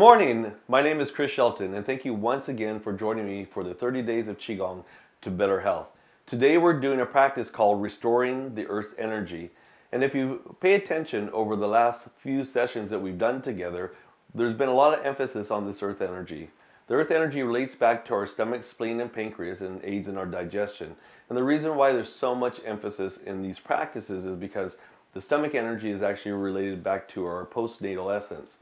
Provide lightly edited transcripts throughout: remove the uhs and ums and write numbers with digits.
morning, my name is Chris Shelton, and thank you once again for joining me for the 30 Days of Qigong to Better Health. Today we're doing a practice called Restoring the Earth's Energy. And if you pay attention over the last few sessions that we've done together, there's been a lot of emphasis on this Earth Energy. The Earth Energy relates back to our stomach, spleen, and pancreas and aids in our digestion. And the reason why there's so much emphasis in these practices is because the stomach energy is actually related back to our postnatal essence.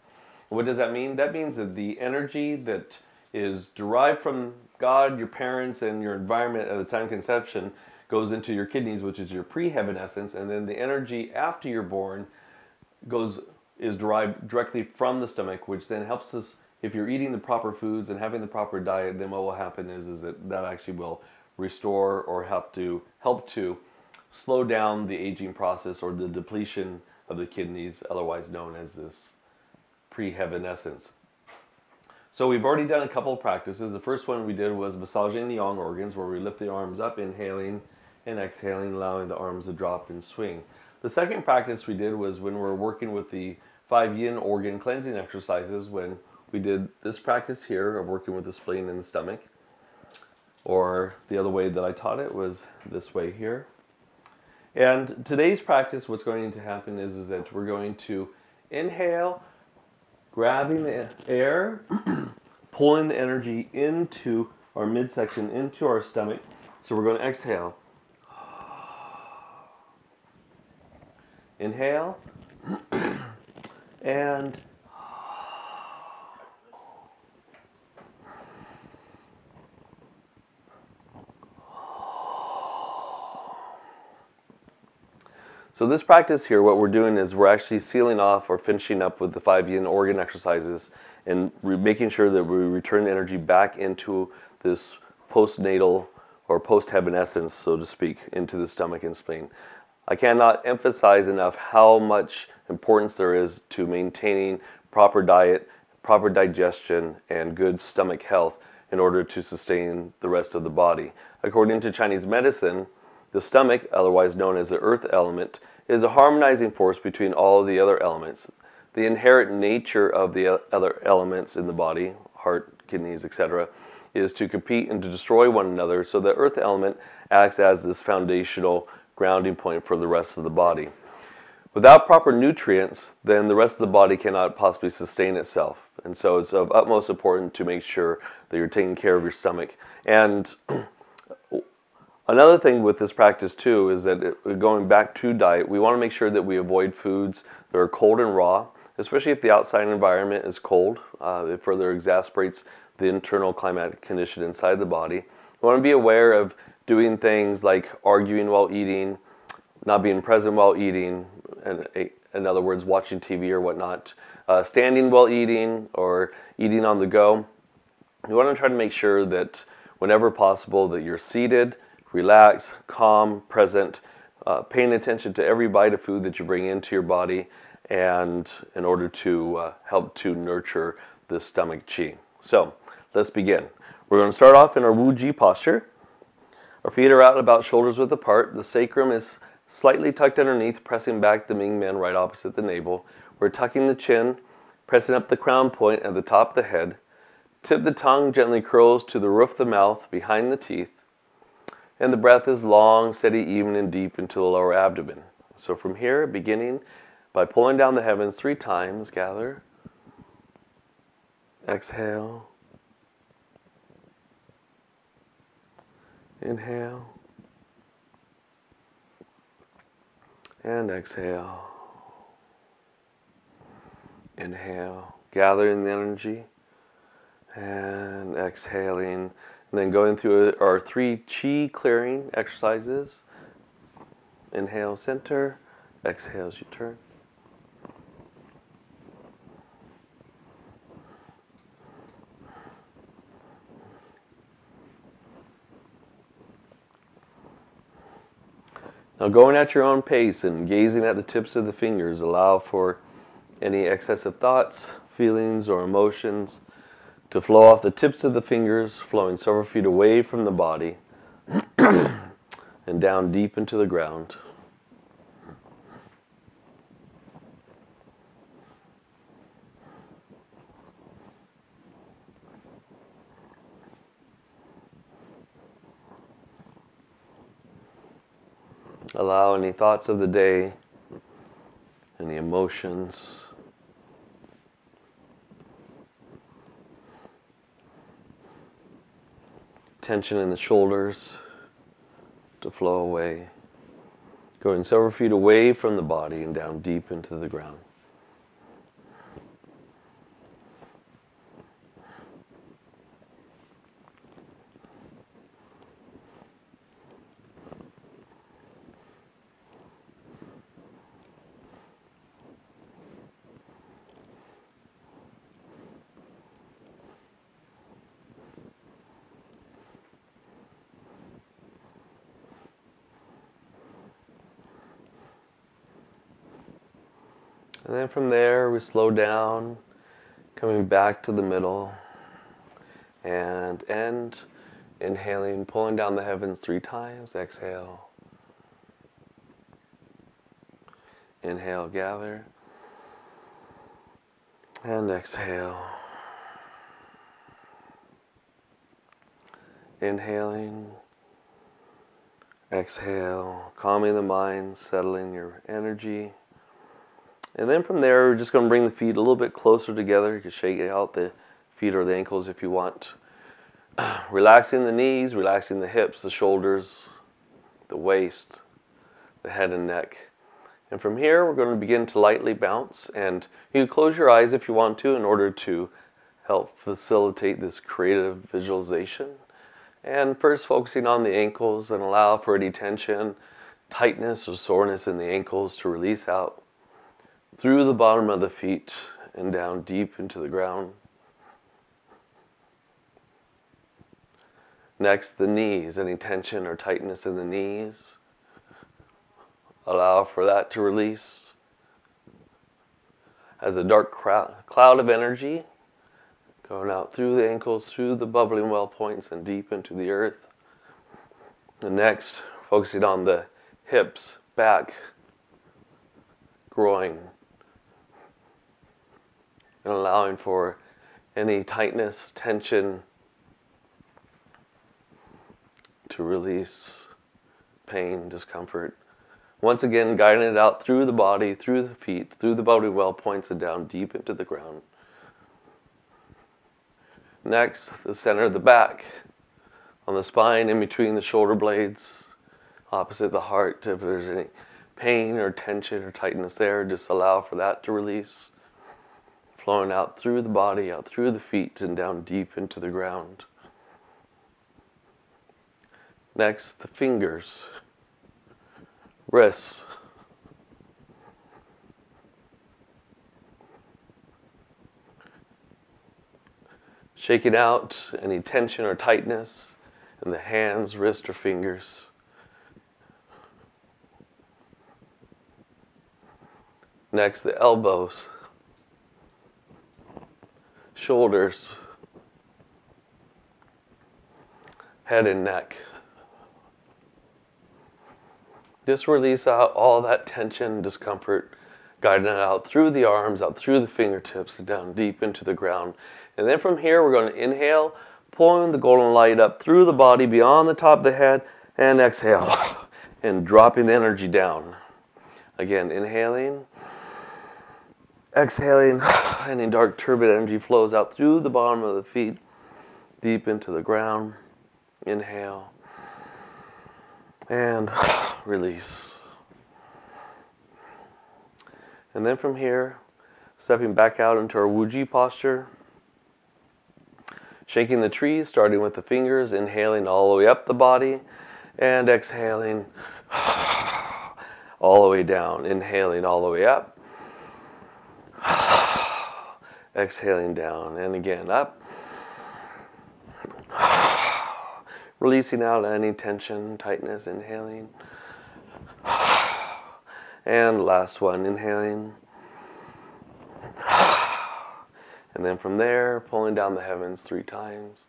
What does that mean? That means that the energy that is derived from God, your parents, and your environment at the time of conception goes into your kidneys, which is your pre-heaven essence, and then the energy after you're born is derived directly from the stomach, which then helps us, if you're eating the proper foods and having the proper diet, then what will happen is that actually will restore or help to slow down the aging process or the depletion of the kidneys, otherwise known as this pre-heaven essence. So we've already done a couple of practices. The first one we did was massaging the yang organs, where we lift the arms up, inhaling and exhaling, allowing the arms to drop and swing. The second practice we did was when we're working with the Five Yin Organ cleansing exercises, when we did this practice here of working with the spleen and the stomach. Or the other way that I taught it was this way here. And today's practice, what's going to happen is that we're going to inhale, grabbing the air, pulling the energy into our midsection, into our stomach. So we're going to exhale. Inhale. And so this practice here, what we're doing is we're actually sealing off or finishing up with the Five Yin Organ exercises and making sure that we return the energy back into this postnatal or post-heaven essence, so to speak, into the stomach and spleen. I cannot emphasize enough how much importance there is to maintaining proper diet, proper digestion, and good stomach health in order to sustain the rest of the body. According to Chinese medicine, the stomach, otherwise known as the earth element, is a harmonizing force between all of the other elements. The inherent nature of the other elements in the body, heart, kidneys, etc., is to compete and to destroy one another, so the earth element acts as this foundational grounding point for the rest of the body. Without proper nutrients, then the rest of the body cannot possibly sustain itself. And so it's of utmost importance to make sure that you're taking care of your stomach. And another thing with this practice too is that going back to diet, we want to make sure that we avoid foods that are cold and raw, especially if the outside environment is cold. It further exacerbates the internal climatic condition inside the body. We want to be aware of doing things like arguing while eating, not being present while eating, and in other words, watching TV or whatnot, standing while eating or eating on the go. You want to try to make sure that whenever possible that you're seated, relaxed, calm, present, paying attention to every bite of food that you bring into your body, and in order to help to nurture the stomach qi. So let's begin. We're going to start off in our Wu Ji posture. Our feet are out about shoulders width apart. The sacrum is slightly tucked underneath, pressing back the Ming Men right opposite the navel. We're tucking the chin, pressing up the crown point at the top of the head. Tip of the tongue gently curls to the roof of the mouth behind the teeth. And the breath is long, steady, even, and deep into the lower abdomen. So from here, beginning by pulling down the heavens 3 times, gather, exhale, inhale, and exhale, inhale, gathering the energy, and exhaling. And then going through our 3 qi clearing exercises. Inhale, center. Exhale as you turn. Now going at your own pace and gazing at the tips of the fingers, allow for any excessive thoughts, feelings, or emotions to flow off the tips of the fingers, flowing several feet away from the body and down deep into the ground. Allow any thoughts of the day, any emotions, tension in the shoulders to flow away, going several feet away from the body and down deep into the ground. And then from there, we slow down, coming back to the middle, and end, inhaling, pulling down the heavens 3 times, exhale. Inhale, gather, and exhale. Inhaling, exhale, calming the mind, settling your energy. And then from there, we're just going to bring the feet a little bit closer together. You can shake out the feet or the ankles if you want. Relaxing the knees, relaxing the hips, the shoulders, the waist, the head and neck. And from here, we're going to begin to lightly bounce. And you can close your eyes if you want to in order to help facilitate this creative visualization. And first focusing on the ankles and allow for any tension, tightness, or soreness in the ankles to release out through the bottom of the feet and down deep into the ground. Next, the knees, any tension or tightness in the knees. Allow for that to release as a dark cloud of energy going out through the ankles, through the bubbling well points and deep into the earth. And next, focusing on the hips, back, groin, and allowing for any tightness, tension to release, pain, discomfort. Once again, guiding it out through the body, through the feet, through the body well points and down deep into the ground. Next, the center of the back, on the spine, in between the shoulder blades, opposite the heart. If there's any pain or tension or tightness there, just allow for that to release. Flowing out through the body, out through the feet, and down deep into the ground. Next, the fingers, wrists, shaking out any tension or tightness in the hands, wrist, or fingers. Next, the elbows, shoulders, head and neck. Just release out all that tension, discomfort, guiding it out through the arms, out through the fingertips, and down deep into the ground. And then from here, we're going to inhale, pulling the golden light up through the body, beyond the top of the head, and exhale, and dropping the energy down. Again, inhaling, exhaling, any dark turbid energy flows out through the bottom of the feet, deep into the ground. Inhale, and release. And then from here, stepping back out into our Wuji posture, shaking the trees, starting with the fingers, inhaling all the way up the body, and exhaling all the way down. Inhaling all the way up, exhaling down, and again up. Releasing out any tension, tightness, inhaling. And last one, inhaling. And then from there, pulling down the heavens 3 times,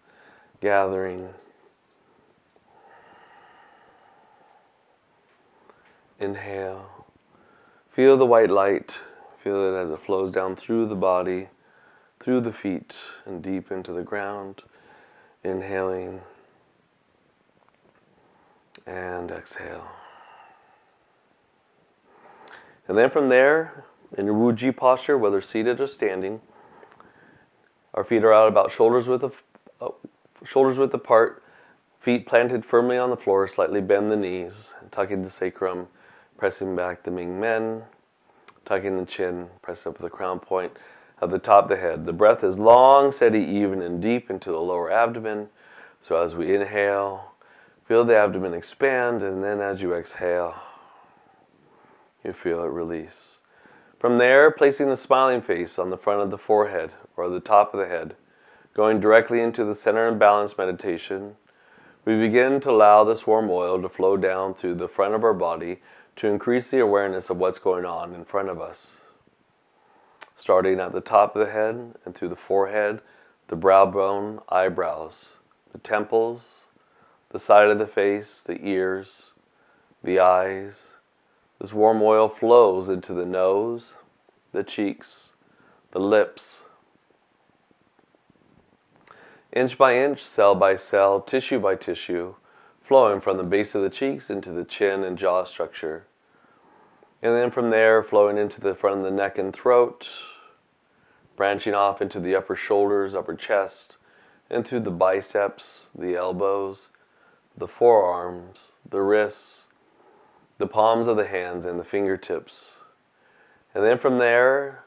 gathering. Inhale. Feel the white light. Feel it as it flows down through the body, through the feet, and deep into the ground. Inhaling. And exhale. And then from there, in your Wu-Ji posture, whether seated or standing, our feet are out about shoulders width apart, feet planted firmly on the floor, slightly bend the knees, tucking the sacrum, pressing back the Ming Men, tucking the chin, press up the crown point at the top of the head. The breath is long, steady, even, and deep into the lower abdomen. So as we inhale, feel the abdomen expand, and then as you exhale, you feel it release. From there, placing the smiling face on the front of the forehead or the top of the head, going directly into the center and balance meditation, we begin to allow this warm oil to flow down through the front of our body to increase the awareness of what's going on in front of us. Starting at the top of the head and through the forehead, the brow bone, eyebrows, the temples, the side of the face, the ears, the eyes. This warm oil flows into the nose, the cheeks, the lips. Inch by inch, cell by cell, tissue by tissue, flowing from the base of the cheeks into the chin and jaw structure. And then from there, flowing into the front of the neck and throat, branching off into the upper shoulders, upper chest, and through the biceps, the elbows, the forearms, the wrists, the palms of the hands, and the fingertips. And then from there,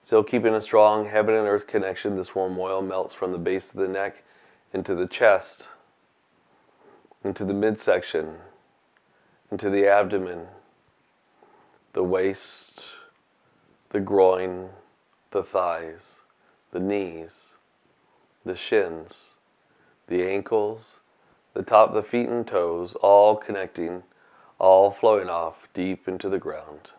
still keeping a strong heaven and earth connection, this warm oil melts from the base of the neck into the chest, into the midsection, into the abdomen, the waist, the groin, the thighs, the knees, the shins, the ankles, the top of the feet and toes, all connecting, all flowing off deep into the ground.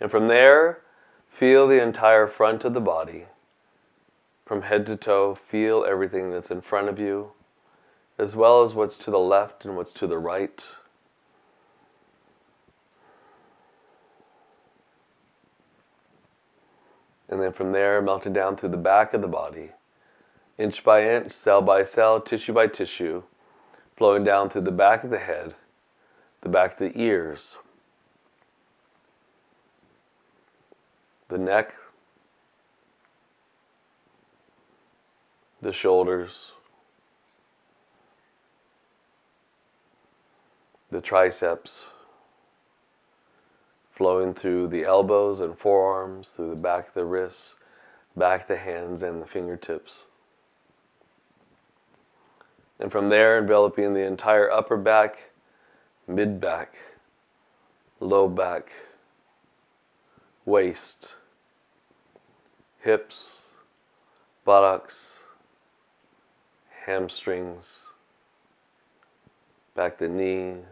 And from there, feel the entire front of the body. From head to toe, feel everything that's in front of you, as well as what's to the left and what's to the right. And then from there, melting down through the back of the body, inch by inch, cell by cell, tissue by tissue, flowing down through the back of the head, the back of the ears, the neck, the shoulders, the triceps, flowing through the elbows and forearms, through the back of the wrists, back of the hands and the fingertips. And from there, enveloping the entire upper back, mid back, low back, waist, hips, buttocks, hamstrings, back the knees,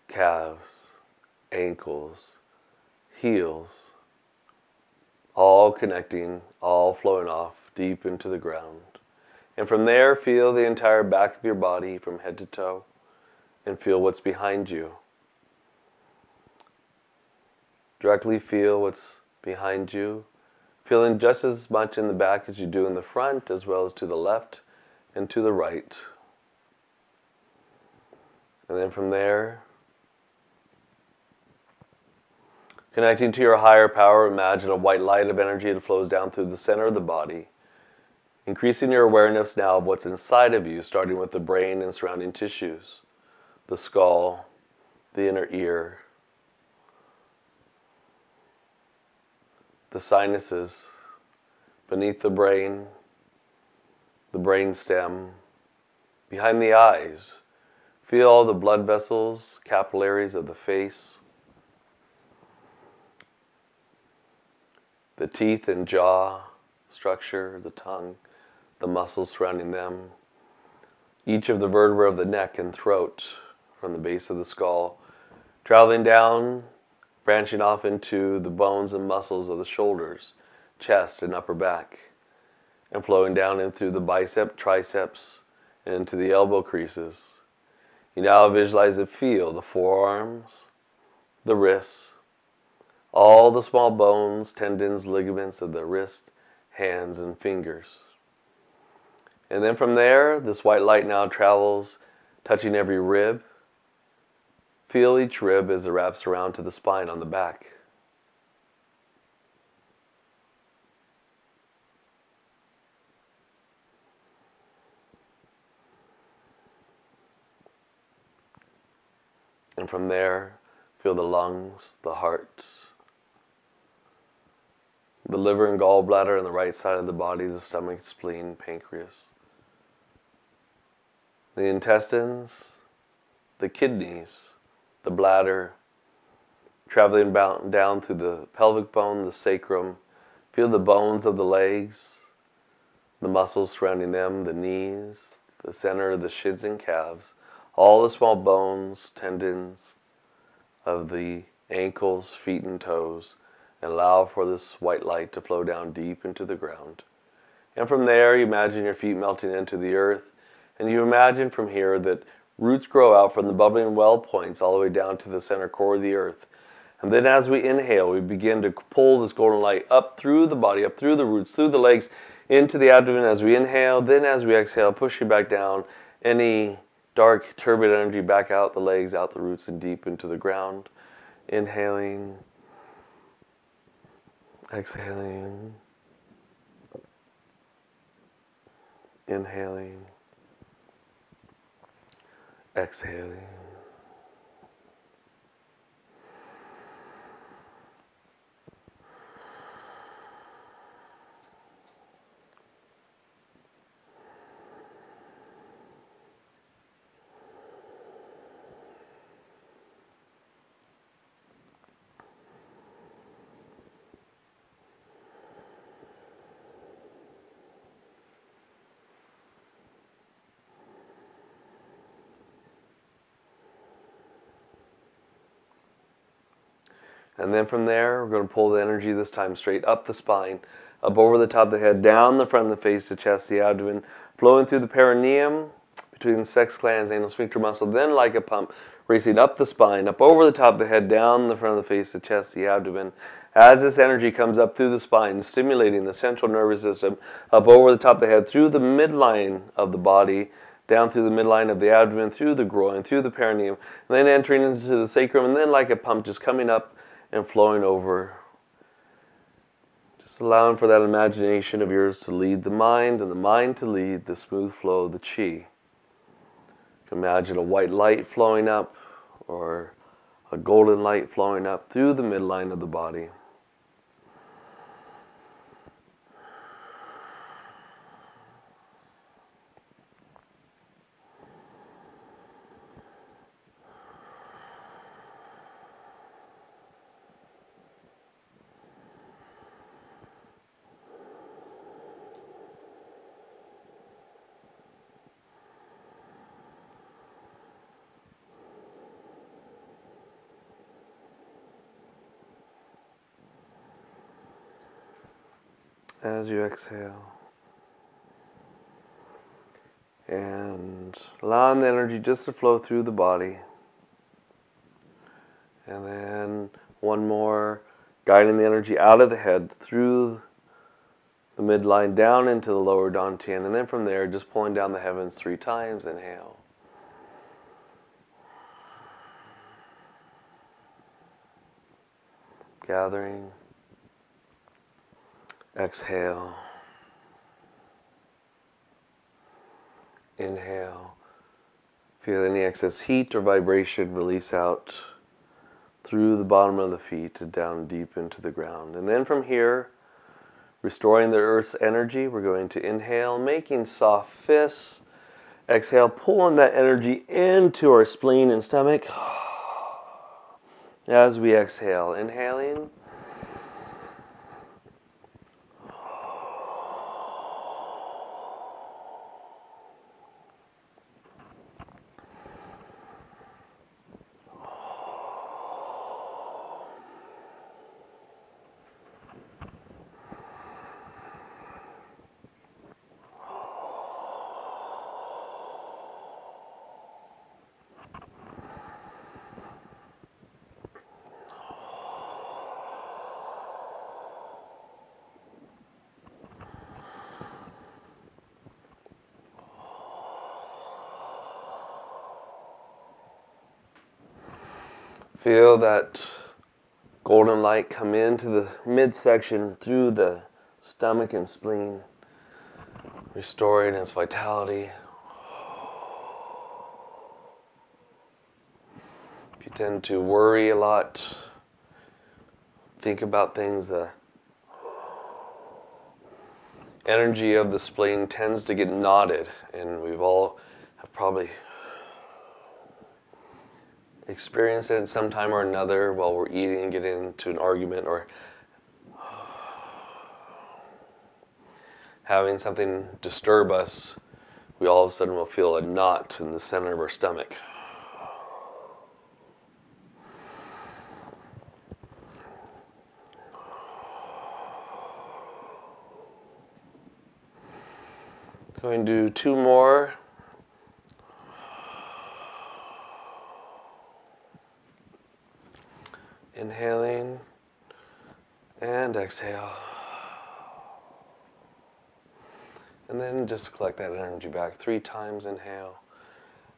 calves, ankles, heels, all connecting, all flowing off deep into the ground. And from there, feel the entire back of your body from head to toe and feel what's behind you. Directly feel what's behind you, feeling just as much in the back as you do in the front, as well as to the left and to the right. And then from there, connecting to your higher power, imagine a white light of energy that flows down through the center of the body, increasing your awareness now of what's inside of you, starting with the brain and surrounding tissues, the skull, the inner ear, the sinuses, beneath the brain stem, behind the eyes. Feel all the blood vessels, capillaries of the face, the teeth and jaw structure, the tongue, the muscles surrounding them, each of the vertebrae of the neck and throat from the base of the skull, traveling down, branching off into the bones and muscles of the shoulders, chest, and upper back, and flowing down in through the bicep, triceps, and into the elbow creases. You now visualize and feel the forearms, the wrists, all the small bones, tendons, ligaments of the wrist, hands, and fingers. And then from there, this white light now travels, touching every rib, Feel each rib as it wraps around to the spine on the back. And from there, feel the lungs, the heart, the liver and gallbladder on the right side of the body, the stomach, spleen, pancreas, the intestines, the kidneys, the bladder, traveling down through the pelvic bone, the sacrum. Feel the bones of the legs, the muscles surrounding them, the knees, the center of the shins and calves, all the small bones, tendons of the ankles, feet, and toes, and allow for this white light to flow down deep into the ground. And from there, you imagine your feet melting into the earth, and you imagine from here that roots grow out from the bubbling well points all the way down to the center core of the earth. And then as we inhale, we begin to pull this golden light up through the body, up through the roots, through the legs, into the abdomen as we inhale. Then as we exhale, push it back down. Any dark, turbid energy back out the legs, out the roots, and deep into the ground. Inhaling, exhaling, inhaling, exhaling. And then from there, we're going to pull the energy this time straight up the spine, up over the top of the head, down the front of the face, the chest, the abdomen, flowing through the perineum, between the sex glands, anal sphincter muscle, then like a pump, racing up the spine, up over the top of the head, down the front of the face, the chest, the abdomen. As this energy comes up through the spine, stimulating the central nervous system, up over the top of the head, through the midline of the body, down through the midline of the abdomen, through the groin, through the perineum, and then entering into the sacrum, and then like a pump, just coming up and flowing over. Just allowing for that imagination of yours to lead the mind, and the mind to lead the smooth flow of the chi. Imagine a white light flowing up, or a golden light flowing up through the midline of the body. As you exhale, and allowing the energy just to flow through the body, and then one more, guiding the energy out of the head through the midline down into the lower dantian, and then from there just pulling down the heavens 3 times. Inhale, gathering. Exhale. Inhale. Feel any excess heat or vibration release out through the bottom of the feet and down deep into the ground. And then from here, restoring the earth's energy, we're going to inhale, making soft fists. Exhale, pulling that energy into our spleen and stomach. As we exhale, inhaling. Feel that golden light come into the midsection through the stomach and spleen, restoring its vitality. If you tend to worry a lot, think about things, the energy of the spleen tends to get knotted, and we've all have probably experienced it at some time or another while we're eating and getting into an argument or having something disturb us. We all of a sudden will feel a knot in the center of our stomach. Going to do 2 more. Inhaling and exhale. And then just collect that energy back 3 times. Inhale,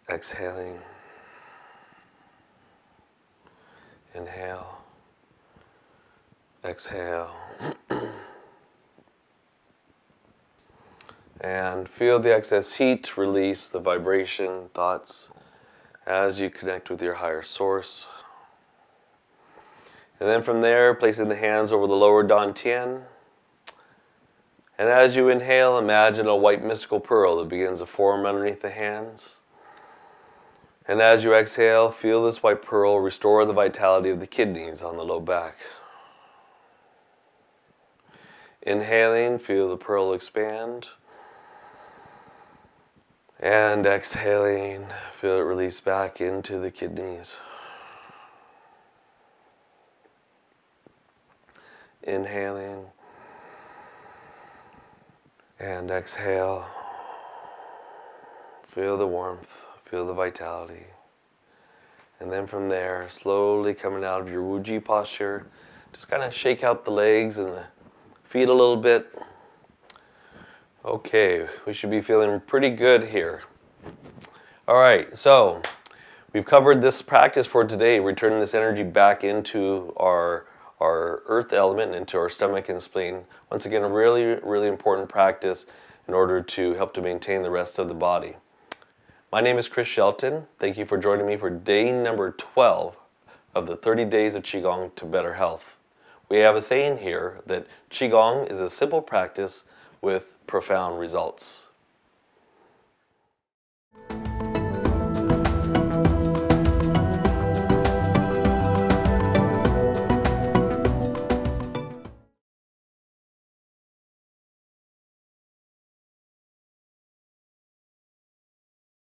exhaling. Inhale, exhale. And feel the excess heat release the vibration, thoughts, as you connect with your higher source. And then from there, placing the hands over the lower dantian. And as you inhale, imagine a white mystical pearl that begins to form underneath the hands. And as you exhale, feel this white pearl restore the vitality of the kidneys on the low back. Inhaling, feel the pearl expand. And exhaling, feel it release back into the kidneys. Inhaling and exhale. Feel the warmth, feel the vitality. And then from there, slowly coming out of your Wuji posture, just kind of shake out the legs and the feet a little bit. Okay, we should be feeling pretty good here. All right, so we've covered this practice for today, returning this energy back into our earth element, into our stomach and spleen. Once again, a really, really important practice in order to help to maintain the rest of the body. My name is Chris Shelton. Thank you for joining me for day number 12 of the 30 Days of Qigong to Better Health. We have a saying here that Qigong is a simple practice with profound results.